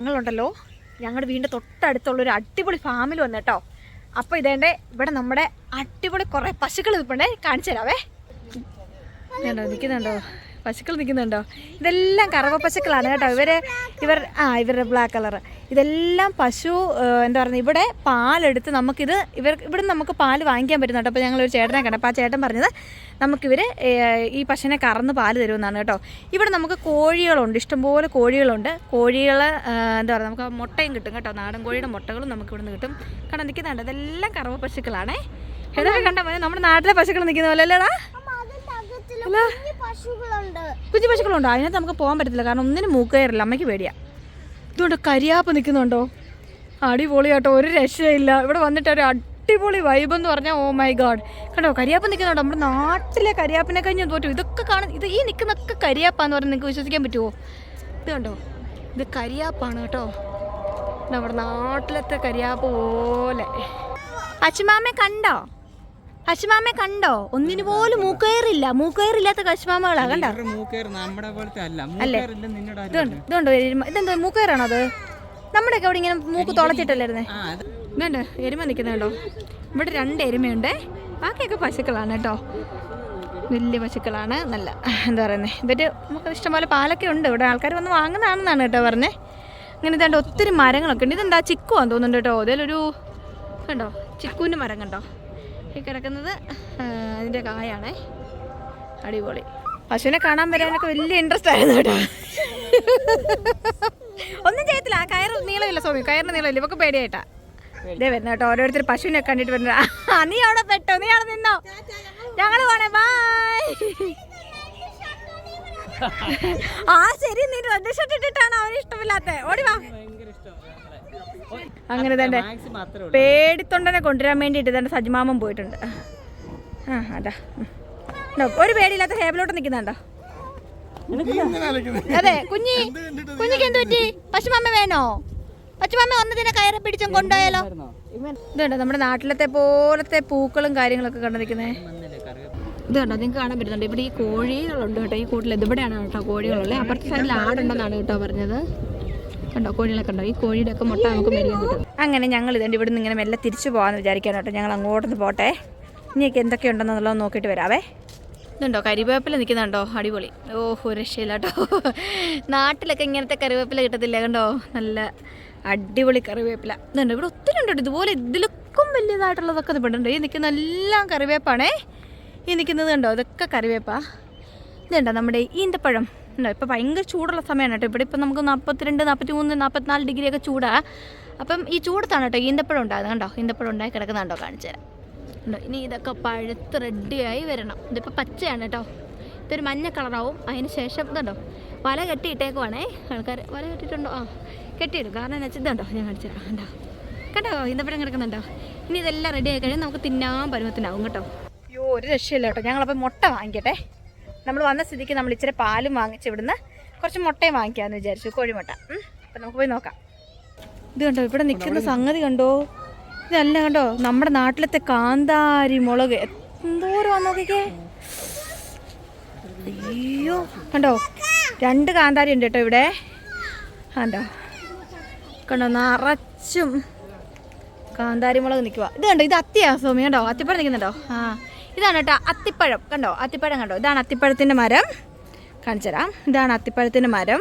ഞങ്ങളുണ്ടല്ലോ ഞങ്ങളുടെ വീടിൻ്റെ തൊട്ടടുത്തുള്ളൊരു അടിപൊളി ഫാമിൽ വന്നു കേട്ടോ. അപ്പോൾ ഇതേണ്ടേ ഇവിടെ നമ്മുടെ അടിപൊളി കുറേ പശുക്കൾ നിൽപ്പുണ്ടേ, കാണിച്ചു തരാവേ. നിൽക്കുന്നുണ്ടോ പശുക്കൾ നിൽക്കുന്നുണ്ടോ? ഇതെല്ലാം കറവ പശുക്കളാണ് കേട്ടോ. ഇവരുടെ ബ്ലാക്ക് കളർ ഇതെല്ലാം പശു എന്താ പറയുന്നത്. ഇവിടെ പാലെടുത്ത് നമുക്കിത് ഇവിടെ നമുക്ക് പാല് വാങ്ങിക്കാൻ പറ്റുന്നുണ്ട്. അപ്പോൾ ഞങ്ങളൊരു ചേട്ടനെ കണ്ടു. അപ്പോൾ ആ ചേട്ടൻ പറഞ്ഞത് നമുക്കിവർ ഈ പശുവിനെ കറന്ന് പാല് തരുമെന്നാണ് കേട്ടോ. ഇവിടെ നമുക്ക് കോഴികളുണ്ട്, ഇഷ്ടംപോലെ കോഴികളുണ്ട്. കോഴികൾ എന്താ പറയുക, നമുക്ക് മുട്ടയും കിട്ടും കേട്ടോ. നാടൻ കോഴിയുടെ മുട്ടകളും നമുക്ക് ഇവിടെ നിന്ന് കിട്ടും. കാരണം നിൽക്കുന്നുണ്ട് ഇതെല്ലാം കറവ പശുക്കളാണേ. ഇതൊക്കെ കണ്ടാൽ മതി, നമ്മുടെ നാട്ടിലെ പശുക്കൾ നിൽക്കുന്ന പോലെ അല്ലേടാ. കുഞ്ഞു പശുക്കളുണ്ടോ? അതിനകത്ത് നമുക്ക് പോകാൻ പറ്റത്തില്ല, കാരണം ഒന്നിനും മൂക്കയറില്ല, അമ്മയ്ക്ക് പേടിയാ. ഇതുകൊണ്ട് കരിയാപ്പ് നിൽക്കുന്നുണ്ടോ? അടിപൊളിയാട്ടോ, ഒരു രക്ഷയില്ല. ഇവിടെ വന്നിട്ട് ഒരു അടിപൊളി വൈബ് എന്ന് പറഞ്ഞാൽ ഓ മൈ ഗോഡ്. കണ്ടോ കരിയാപ്പ് നിൽക്കുന്നുണ്ടോ? നമ്മുടെ നാട്ടിലെ കരിയാപ്പിനെ കഴിഞ്ഞ് തോറ്റു. ഇതൊക്കെ കാണും, ഇത് ഈ നിൽക്കുന്നൊക്കെ കരിയാപ്പാന്ന് പറഞ്ഞാൽ നിങ്ങൾക്ക് വിശ്വസിക്കാൻ പറ്റുമോ? ഇത് കണ്ടോ, ഇത് കരിയാപ്പാണ് കേട്ടോ, നമ്മുടെ നാട്ടിലത്തെ കരിയാപ്പ് പോലെ. അച്ഛമാമെ കണ്ടോ? കശുമാമയെ കണ്ടോ? ഒന്നിനു പോലും മൂക്കയറില്ല, മൂക്കയറില്ലാത്ത കശുമാമകളാ. കണ്ടോ? ഇതുണ്ടോ ഇതെന്തോ മൂക്കയറാണോ അത്? നമ്മുടെയൊക്കെ അവിടെ ഇങ്ങനെ മൂക്ക് തുളച്ചിട്ടല്ലായിരുന്നേ. ഇതുണ്ട് എരുമ നിൽക്കുന്നുണ്ടോ? ഇവിടെ 2 എരുമയുണ്ട്, ബാക്കിയൊക്കെ പശുക്കളാണ് കേട്ടോ. വലിയ പശുക്കളാണ്, നല്ല എന്താ പറയുന്നത്. ഇവർ നമുക്ക് ഇഷ്ടംപോലെ പാലൊക്കെ ഉണ്ട്. ഇവിടെ ആൾക്കാർ വന്ന് വാങ്ങുന്നതാണെന്നാണ് കേട്ടോ പറഞ്ഞേ. അങ്ങനെ ഇതാണ്ട് ഒത്തിരി മരങ്ങളൊക്കെ ഉണ്ട്. ഇതെന്താ ചിക്കുവാന്ന് തോന്നുന്നുണ്ട് കേട്ടോ. അതിലൊരു കണ്ടോ ചിക്കുവിൻ്റെ മരം കണ്ടോ ഈ കിടക്കുന്നത്, അതിൻ്റെ കായാണേ. അടിപൊളി. പശുവിനെ കാണാൻ വരാനൊക്കെ വലിയ ഇൻട്രസ്റ്റ് ആയിരുന്നു കേട്ടോ. ഒന്നും ചെയ്യത്തില്ല, ആ കയറ് നീളമില്ല സ്വാമി, കയറിന് നീളമില്ല, ഇവക്ക് പേടിയായിട്ടാ ഇതേ വരുന്ന കേട്ടോ. ഓരോരുത്തർ പശുവിനെ കണ്ടിട്ട് വരുന്ന. നീ അവിടെ പെട്ടോ, നീ അവിടെ നിന്നോ, ഞങ്ങൾ പോണേ, ബൈ. ശരി, നീ റെഡ് ഷർട്ട് ഇട്ടിട്ടാണ് അവന് ഇഷ്ടമില്ലാത്ത. ഓടി വാ. അങ്ങനെ തന്നെ പേടിത്തൊണ്ടനെ കൊണ്ടുവരാൻ വേണ്ടിയിട്ട് തന്നെ സജിമാമൻ പോയിട്ടുണ്ട്. അതാ ഒരു പേടിയില്ലാത്ത ഹേബിലോട്ട് നിൽക്കുന്നുണ്ടോ? അതെ കുഞ്ഞിക്ക് എന്ത് പറ്റി? പശുമാമ വേണോ? പശുമാമ വന്നതിനെ കയറി പിടിച്ചും കൊണ്ടുപോയാലോ? ഇതുണ്ടോ നമ്മുടെ നാട്ടിലത്തെ പോലത്തെ പൂക്കളും കാര്യങ്ങളൊക്കെ കണ്ടു നിൽക്കുന്നേ. ഇത് കണ്ടോ, നിങ്ങൾക്ക് കാണാൻ പറ്റുന്നുണ്ട്. ഇവിടെ ഈ കോഴികളുണ്ട് കേട്ടോ, ഈ കൂട്ടിൽ. ഇതിവിടെയാണ് കേട്ടോ കോഴികളുള്ളത്. അപ്പുറത്തെ സൈഡിൽ ആടുണ്ടെന്നാണ് കേട്ടോ പറഞ്ഞത്. കണ്ടോ കോഴികളൊക്കെ ഉണ്ടോ? ഈ കോഴിയുടെ ഒക്കെ മുട്ട നമുക്ക് മേടിക്കാൻ കിട്ടും. അങ്ങനെ ഞങ്ങൾ ഇതുണ്ട് ഇവിടെ നിന്ന് ഇങ്ങനെ മെല്ലെ തിരിച്ചു പോകാമെന്ന് വിചാരിക്കാൻ കേട്ടോ. ഞങ്ങൾ അങ്ങോട്ടൊന്ന് പോട്ടെ, ഇനിയൊക്കെ എന്തൊക്കെയുണ്ടെന്നുള്ളത് നോക്കിയിട്ട് വരാവേ. ഇതുണ്ടോ കരിവേപ്പില നിൽക്കുന്നുണ്ടോ? അടിപൊളി. ഓഹോ രക്ഷയില്ല കേട്ടോ. നാട്ടിലൊക്കെ ഇങ്ങനത്തെ കറിവേപ്പില കിട്ടത്തില്ല കണ്ടോ, നല്ല അടിപൊളി കറിവേപ്പില. ഇതുണ്ട് ഇവിടെ ഒത്തിരി ഉണ്ട് കേട്ടോ. ഇതുപോലെ ഇതിലൊക്കെ വലിയതായിട്ടുള്ളതൊക്കെ ഇതുണ്ട്. ഈ നിൽക്കുന്ന എല്ലാം കറിവേപ്പാണേ. ഈ നിൽക്കുന്നത് കണ്ടോ, ഇതൊക്കെ കറിവേപ്പാ. ഇതുണ്ടോ നമ്മുടെ ഈന്തപ്പഴം ഉണ്ടോ? ഇപ്പോൾ ഭയങ്കര ചൂടുള്ള സമയമാണ് കേട്ടോ. ഇവിടെ ഇപ്പം നമുക്ക് 42, 43, 44 ഡിഗ്രിയൊക്കെ ചൂടാ. അപ്പം ഈ ചൂടത്താണ് കേട്ടോ ഈന്തപ്പഴം ഉണ്ടാകുന്നത്. കണ്ടോ ഈന്തപ്പഴം ഉണ്ടായി കിടക്കുന്നുണ്ടോ? കാണിച്ചു തരാം. ഉണ്ടോ ഇനി ഇതൊക്കെ പഴുത്ത് റെഡിയായി വരണം. ഇതിപ്പോൾ പച്ചയാണ് കേട്ടോ, ഇതൊരു മഞ്ഞ കളറാവും. അതിന് ശേഷം ഇതുണ്ടോ വല കെട്ടിയിട്ടേക്കുവാണേ ആൾക്കാർ. വല കെട്ടിയിട്ടുണ്ടോ? കെട്ടിയിടും. കാരണം എന്ന് വെച്ചാൽ ഇതുണ്ടോ ഞാൻ കാണിച്ചു തരാം. കണ്ടോ കണ്ടോ ഈന്തപ്പഴം കിടക്കുന്നുണ്ടോ? ഇനി ഇതെല്ലാം റെഡി ആയി കഴിഞ്ഞാൽ നമുക്ക് തിന്നാൻ പരുവത്തിനാവും കേട്ടോ. അയ്യോ ഒരു രക്ഷയില്ല കേട്ടോ. ഞങ്ങളപ്പോൾ മുട്ട വാങ്ങിക്കട്ടെ. നമ്മൾ വന്ന സ്ഥിതിക്ക് നമ്മൾ ഇച്ചിരി പാലും വാങ്ങിച്ച് ഇവിടുന്ന് കുറച്ച് മുട്ടയും വാങ്ങിക്കാമെന്ന് വിചാരിച്ചു, കോഴിമുട്ട. അപ്പം നമുക്ക് പോയി നോക്കാം. ഇത് കണ്ടോ ഇവിടെ നിൽക്കുന്ന സംഗതി കണ്ടോ? ഇതല്ല കണ്ടോ നമ്മുടെ നാട്ടിലത്തെ കാന്താരി മുളക്. എന്തോരം നോക്കിക്കേ. അയ്യോ കണ്ടോ 2 കാന്താരി ഉണ്ട് കേട്ടോ ഇവിടെ. കണ്ടോ കണ്ടോ നിറച്ചും കാന്താരി മുളക് നിൽക്കുക. ഇത് കണ്ടോ ഇത് അത്തിയാ സോമി. കണ്ടോ അത്തിപ്പഴം നിൽക്കുന്നുണ്ടോ? ഇതാണ് കേട്ടോ അത്തിപ്പഴം. കണ്ടോ അത്തിപ്പഴം കണ്ടോ? ഇതാണ് അത്തിപ്പഴത്തിൻ്റെ മരം. കാണിച്ചു തരാം. ഇതാണ് അത്തിപ്പഴത്തിൻ്റെ മരം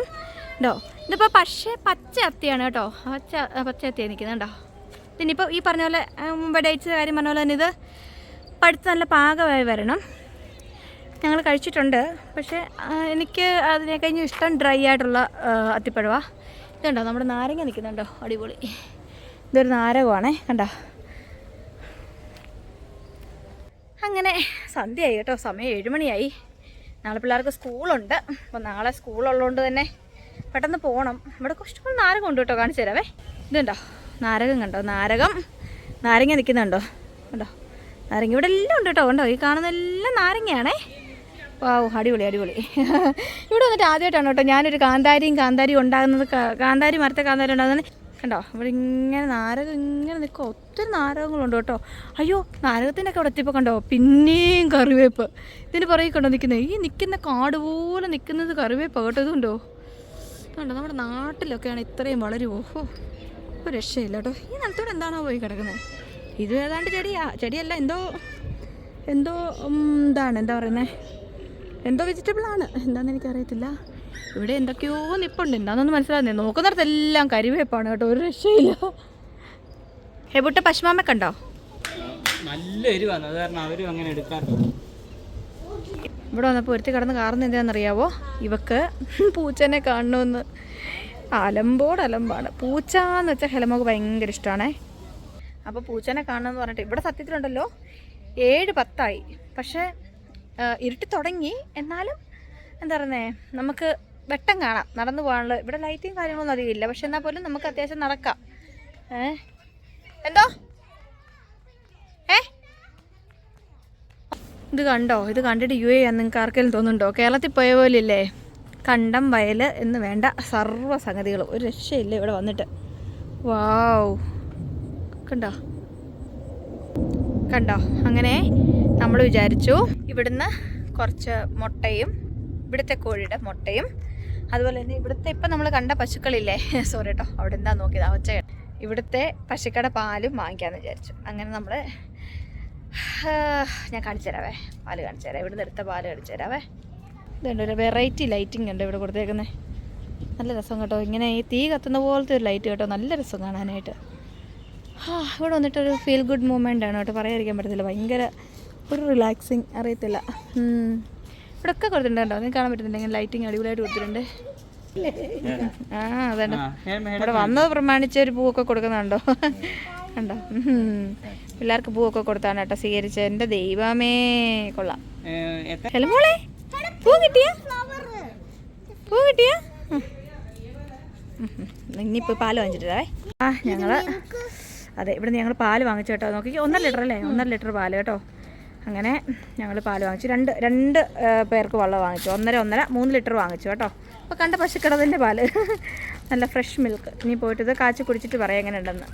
കേട്ടോ. ഇതിപ്പോൾ പക്ഷേ പച്ച അത്തിയാണ് കേട്ടോ. പച്ച അത്തിയാണ് നിൽക്കുന്നത് കേട്ടോ. ഇതിനിപ്പോൾ ഈ പറഞ്ഞ പോലെ മുമ്പ് ഡേറ്റ്സ് കാര്യം പറഞ്ഞ പോലെ തന്നെ ഇത് പഴുത്ത് നല്ല പാകമായി വരണം. ഞങ്ങൾ കഴിച്ചിട്ടുണ്ട്, പക്ഷേ എനിക്ക് അതിനെ കഴിഞ്ഞ് ഇഷ്ടം ഡ്രൈ ആയിട്ടുള്ള അത്തിപ്പഴമാണ്. ഇതുണ്ടോ നമ്മുടെ നാരങ്ങ നിൽക്കുന്നുണ്ടോ? അടിപൊളി. ഇതൊരു നാരകമാണേ കണ്ടോ. അങ്ങനെ സന്ധ്യയായി കേട്ടോ, സമയം 7 മണിയായി. നാളെ പിള്ളേർക്ക് സ്കൂളുണ്ട്. അപ്പോൾ നാളെ സ്കൂളുള്ളതുകൊണ്ട് തന്നെ പെട്ടെന്ന് പോകണം. ഇവിടെ ഇഷ്ടംപോലെ നാരകം ഉണ്ട് കേട്ടോ, കാണിച്ചു തരാവേ. ഇതുണ്ടോ നാരകം കണ്ടോ? നാരങ്ങ നിൽക്കുന്നുണ്ടോ? കണ്ടോ നാരങ്ങ ഇവിടെ എല്ലാം ഉണ്ട് കേട്ടോ. കണ്ടോ ഈ കാണുന്നതെല്ലാം നാരങ്ങയാണേ. വാവ് അടിപൊളി അടിപൊളി. ഇവിടെ വന്നിട്ട് ആദ്യമായിട്ടാണ് കേട്ടോ ഞാനൊരു കാന്താരിയും ഉണ്ടാകുന്നത്. മരത്തെ കാന്താരി ഉണ്ടാകുന്നത് കണ്ടോ. ഇവിടെ ഇങ്ങനെ നാരകം ഇങ്ങനെ നിൽക്കുക. ഒത്തിരി നാരകങ്ങളുണ്ട് കേട്ടോ. അയ്യോ നാരകത്തിൻ്റെ ഒക്കെ അവിടെ എത്തിയപ്പോൾ കണ്ടോ പിന്നെയും കറിവേപ്പ്. ഇതിന് പുറകെ കണ്ടോ നിൽക്കുന്നത്. ഈ നിൽക്കുന്ന കാട് പോലെ നിൽക്കുന്നത് കറിവേപ്പാണ് കേട്ടോ. ഇതുണ്ടോ അതുകൊണ്ട് നമ്മുടെ നാട്ടിലൊക്കെയാണ് ഇത്രയും വളരും. ഓഹോ, ഒരു രക്ഷയില്ല കേട്ടോ. ഈ നിലത്തോടെ എന്താണോ പോയി കിടക്കുന്നത്? ഇത് ഏതാണ്ട് ചെടിയല്ല, എന്തോ എന്താ പറയുന്നത്, എന്തോ വെജിറ്റബിളാണ്, എന്താണെന്ന് എനിക്കറിയത്തില്ല. ഇവിടെ എന്തൊക്കെയോ നിപ്പുണ്ട്, എന്താണെന്നൊന്നും മനസ്സിലാകുന്നേ. നോക്കുന്നിടത്തെല്ലാം കരിവേപ്പാണ് കേട്ടോ, ഒരു രക്ഷയില്ല. ഹെബുട്ട പശുമാമ കണ്ടോ? നല്ല എരിവാണ്, അത് കാരണം അവരും അങ്ങനെ എടുക്കാറില്ല. ഇവിടെ വന്നപ്പോൾ ഒരുത്തി കിടന്ന് കാറുന്ന എന്താണെന്നറിയാവോ? ഇവക്ക് പൂച്ചനെ കാണണമെന്ന്. അലമ്പാണ്. പൂച്ച എന്ന് വെച്ചാൽ ഹെലമോക്ക് ഭയങ്കര ഇഷ്ടമാണേ. അപ്പോൾ പൂച്ചനെ കാണണമെന്ന് പറഞ്ഞിട്ട് ഇവിടെ സത്യത്തിലുണ്ടല്ലോ 7:10 പക്ഷേ ഇരുട്ടി തുടങ്ങി. എന്നാലും എന്താ പറയുന്നേ, നമുക്ക് വെട്ടം കാണാം, നടന്നു പോകാനുള്ള. ഇവിടെ ലൈറ്റും കാര്യങ്ങളൊന്നും അധികം ഇല്ല, പക്ഷെ എന്നാൽ പോലും നമുക്ക് അത്യാവശ്യം നടക്കാം. എന്തോ ഇത് കണ്ടോ? ഇത് കണ്ടിട്ട് UAE ആണെന്ന് നിങ്ങൾക്ക് ആർക്കെങ്കിലും തോന്നുന്നുണ്ടോ? കേരളത്തിൽ പോയ പോലില്ലേ, കണ്ടം വയൽ എന്ന് വേണ്ട സർവ്വ സംഗതികളും. ഒരു രക്ഷയില്ല ഇവിടെ വന്നിട്ട്. വാവ്, കണ്ടോ? അങ്ങനെ നമ്മൾ വിചാരിച്ചു ഇവിടുന്ന് കുറച്ച് മുട്ടയും, ഇവിടുത്തെ കോഴിയുടെ മുട്ടയും, അതുപോലെ തന്നെ ഇവിടുത്തെ ഇപ്പം നമ്മൾ കണ്ട പശുക്കളില്ലേ, സോറി കേട്ടോ, അവിടെ എന്താ നോക്കിയതാ ഒച്ച, ഇവിടുത്തെ പശുക്കളുടെ പാലും വാങ്ങിക്കാമെന്ന് വിചാരിച്ചു. അങ്ങനെ നമ്മൾ ഞാൻ കാണിച്ചു തരാവേ, പാല് കാണിച്ചു തരാം. ഇവിടുന്ന് എടുത്ത പാല് കാണിച്ചു തരാവേ. ഇതുണ്ട്, ഒരു വെറൈറ്റി ലൈറ്റിംഗ് ഉണ്ട് ഇവിടെ കൊടുത്തേക്കുന്നത്. നല്ല രസം കേട്ടോ, ഇങ്ങനെ ഈ തീ കത്തുന്ന പോലത്തെ ഒരു ലൈറ്റ് കേട്ടോ, നല്ല രസം കാണാനായിട്ട്. ഇവിടെ വന്നിട്ടൊരു ഫീൽ ഗുഡ് മൂമെൻ്റ് ആണ് കേട്ടോ, പറയാതിരിക്കാൻ പറ്റത്തില്ല. ഭയങ്കര ഒരു റിലാക്സിങ്, അറിയത്തില്ല. ഇവിടെ ഒക്കെ കൊടുത്തിട്ടുണ്ട് കേട്ടോ, നിങ്ങൾക്ക് കാണാൻ പറ്റുന്നുണ്ട്. ഇങ്ങനെ ലൈറ്റിങ് അടിപൊളിയായിട്ട് കൊടുത്തിട്ടുണ്ട്. അതന്നെ, ഇവിടെ വന്നത് പ്രമാണിച്ച് ഒരു പൂവൊക്കെ കൊടുക്കുന്നുണ്ടോ? കണ്ടോ? പിള്ളേർക്ക് പൂവൊക്കെ കൊടുത്താണ് കേട്ടോ സ്വീകരിച്ചത്. എൻ്റെ ദൈവമേ, കൊള്ളാം. ഹലോ മോളെ, പൂ കിട്ടിയാ? ഇനിയിപ്പോൾ പാല് വാങ്ങിച്ചിട്ടേ. ഞങ്ങൾ അതെ, ഇവിടെ ഞങ്ങൾ പാല് വാങ്ങിച്ചു കേട്ടോ. നോക്കി, 1.5 ലിറ്റർ അല്ലേ, 1.5 ലിറ്റർ പാല് കേട്ടോ. അങ്ങനെ ഞങ്ങൾ പാല് വാങ്ങിച്ചു. രണ്ട് പേർക്ക് വെള്ളം വാങ്ങിച്ചു. 3 ലിറ്റർ വാങ്ങിച്ചു കേട്ടോ. അപ്പോൾ കണ്ട പശുക്കിടതിൻ്റെ പാല്, നല്ല ഫ്രഷ് മിൽക്ക്. ഇനി പോയിട്ട് ഇത് കാച്ചി കുടിച്ചിട്ട് പറയാം എങ്ങനെ ഉണ്ടെന്ന്.